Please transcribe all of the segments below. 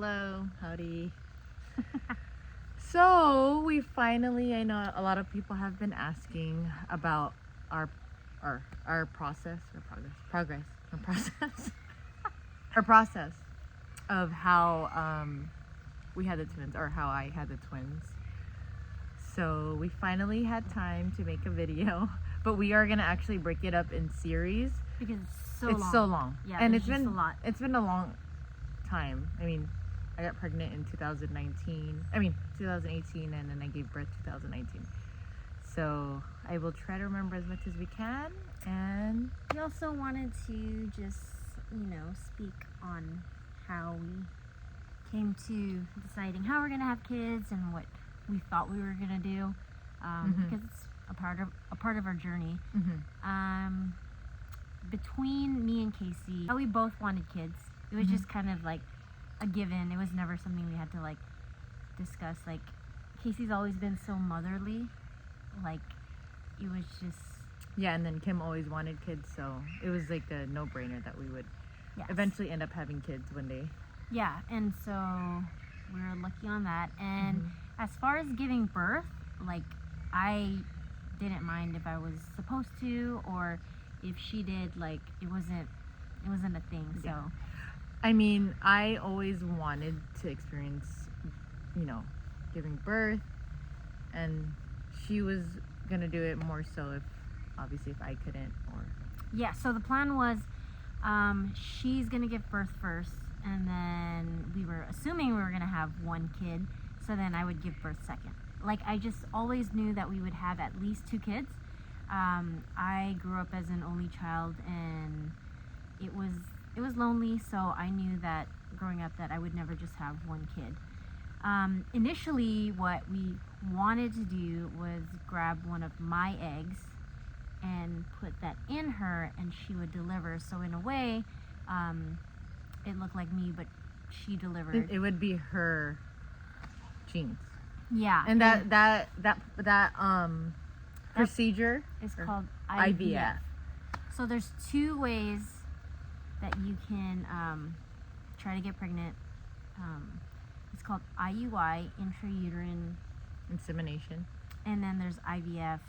Hello, howdy. So we finally, I know a lot of people have been asking about our process or our process of how we had the twins, or how I had the twins. So we finally had time to make a video, but we are gonna actually break it up in series because it's it's so long. Yeah, and it's been a lot. It's been a long time. I mean, I got pregnant in 2018, and then I gave birth 2019. So I will try to remember as much as we can. And we also wanted to just, speak on how we came to deciding how we're gonna have kids and what we thought we were gonna do, because it's a part of our journey. Between me and Casey, we both wanted kids. It was just kind of like a given. It was never something we had to like discuss. Like, Casey's always been so motherly. Like, it was just and then Kim always wanted kids, so it was like a no-brainer that we would eventually end up having kids one day. Yeah, and so we were lucky on that. And as far as giving birth, like, I didn't mind if I was supposed to or if she did. Like, it wasn't a thing. So I mean, I always wanted to experience, giving birth, and she was gonna do it more so if I couldn't, or so the plan was, she's gonna give birth first, and then we were assuming we were gonna have one kid, so then I would give birth second. Like, I just always knew that we would have at least 2 kids. I grew up as an only child, and it was lonely, so I knew that growing up that I would never just have one kid. Initially, what we wanted to do was grab one of my eggs and put that in her, and she would deliver. So in a way, it looked like me, but she delivered. It would be her genes. Yeah. And that procedure is called IVF. So there's 2 ways that you can try to get pregnant. It's called IUI, intrauterine insemination, and then there's IVF.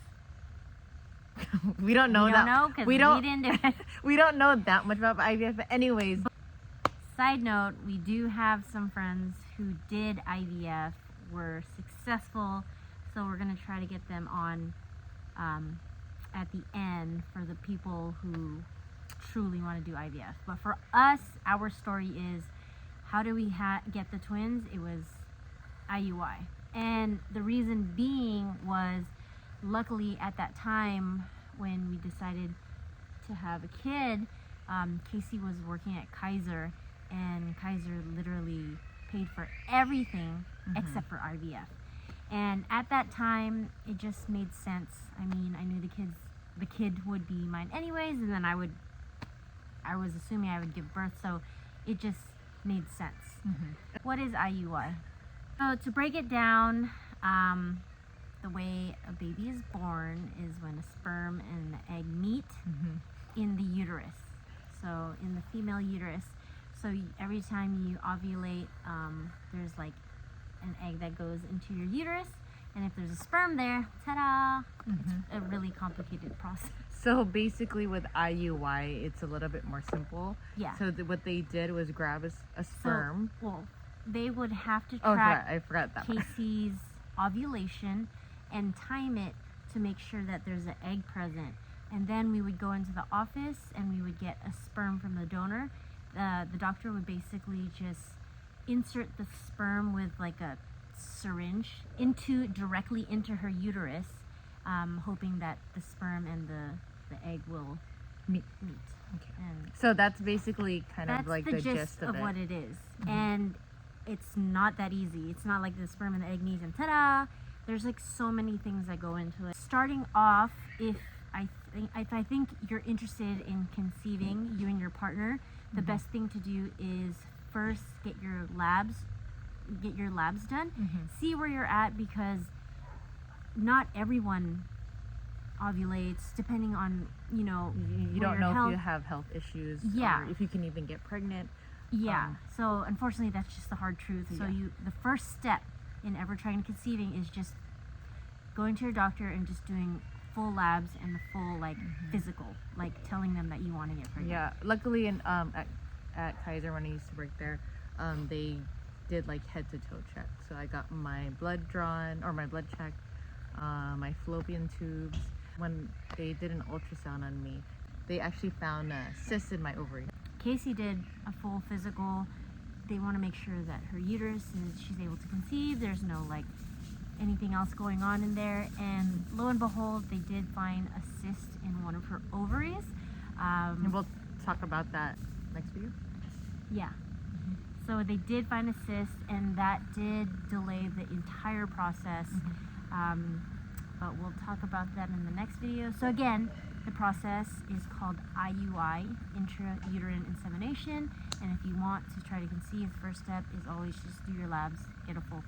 We don't know because we didn't do it. We don't know that much about IVF, but anyways. Side note, we do have some friends who did IVF, were successful, so we're gonna try to get them on at the end for the people who truly want to do IVF. But for us, our story is, how do we get the twins? It was IUI. And the reason being was, luckily at that time when we decided to have a kid, Casey was working at Kaiser, and Kaiser literally paid for everything except for IVF. And at that time, it just made sense. I mean, I knew the kid would be mine anyways, and then I was assuming I would give birth, so it just made sense. What is IUI? So to break it down, the way a baby is born is when a sperm and the egg meet in the uterus. So in the female uterus. So every time you ovulate, there's like an egg that goes into your uterus, and if there's a sperm there, ta-da! It's a really complicated process. So basically with IUI, it's a little bit more simple. Yeah. So what they did was grab a sperm. So, well, they would have to track I forgot that Casey's ovulation and time it to make sure that there's an egg present. And then we would go into the office and we would get a sperm from the donor. The doctor would basically just insert the sperm with like a syringe directly into her uterus, hoping that the sperm and the egg will meet. Okay. And so that's basically kind of like the gist of what it is. And it's not that easy. It's not like the sperm and the egg meet and ta-da! There's like so many things that go into it. Starting off, if I think you're interested in conceiving, you and your partner, the best thing to do is first get your labs done. See where you're at, because not everyone ovulates, depending on, you don't know if you have health issues, or if you can even get pregnant. Yeah. So unfortunately, that's just the hard truth. So Yeah. the first step in ever trying conceiving is just going to your doctor and just doing full labs and the full physical, like telling them that you want to get pregnant. Yeah, luckily at Kaiser when I used to work there, they did like head to toe check. So I got my blood drawn or my blood checked, my fallopian tubes. When they did an ultrasound on me, they actually found a cyst in my ovary. Casey did a full physical. They want to make sure that her uterus she's able to conceive. There's no anything else going on in there, and lo and behold, they did find a cyst in one of her ovaries. And we'll talk about that next video. Yeah. So they did find a cyst, and that did delay the entire process. But we'll talk about that in the next video. So again, the process is called IUI, intrauterine insemination. And if you want to try to conceive, the first step is always just do your labs, get a full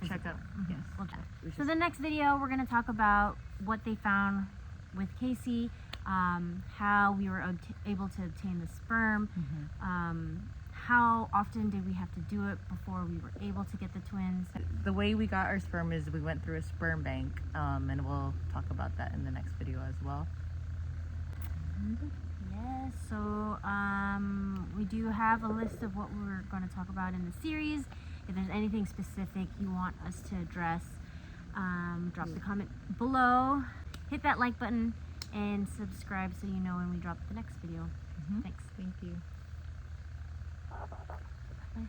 physical. Checkup. Yes. We'll check. We So should- the next video, we're going to talk about what they found with Casey, how we were able to obtain the sperm, how often did we have to do it before we were able to get the twins. The way we got our sperm is we went through a sperm bank, and we'll talk about that in the next video as well. Yes, so we do have a list of what we're going to talk about in the series. If there's anything specific you want us to address, drop the comment below, hit that like button, and subscribe so you know when we drop the next video. Thanks. Thank you. Bye.